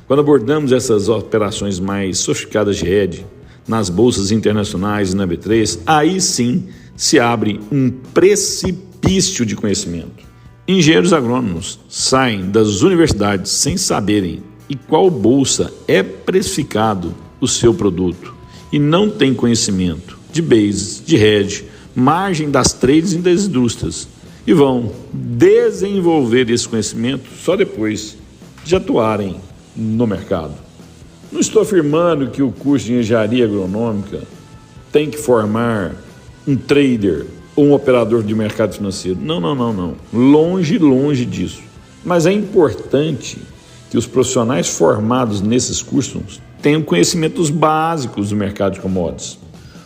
[SPEAKER 5] Quando abordamos essas operações mais sofisticadas de hedge nas bolsas internacionais e na B3, aí sim se abre um precipício de conhecimento. Engenheiros agrônomos saem das universidades sem saberem em qual bolsa é precificado o seu produto e não têm conhecimento de bases, de hedge, margem das trades e das indústrias e vão desenvolver esse conhecimento só depois de atuarem no mercado. Não estou afirmando que o curso de engenharia agronômica tem que formar um trader ou um operador de mercado financeiro. Não. Longe disso. Mas é importante que os profissionais formados nesses cursos tenham conhecimentos básicos do mercado de commodities.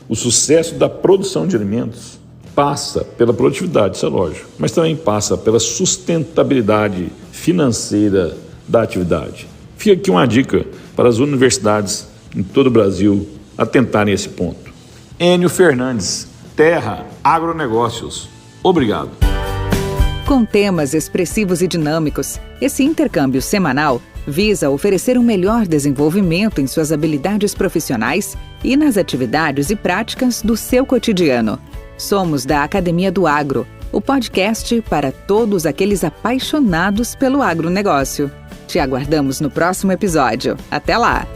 [SPEAKER 5] O sucesso da produção de alimentos passa pela produtividade, isso é lógico, mas também passa pela sustentabilidade financeira da atividade. Fica aqui uma dica para as universidades em todo o Brasil atentarem a esse ponto. Enio Fernandes, Terra Agronegócios. Obrigado.
[SPEAKER 1] Com temas expressivos e dinâmicos, esse intercâmbio semanal visa oferecer um melhor desenvolvimento em suas habilidades profissionais e nas atividades e práticas do seu cotidiano. Somos da Academia do Agro, o podcast para todos aqueles apaixonados pelo agronegócio. Te aguardamos no próximo episódio. Até lá!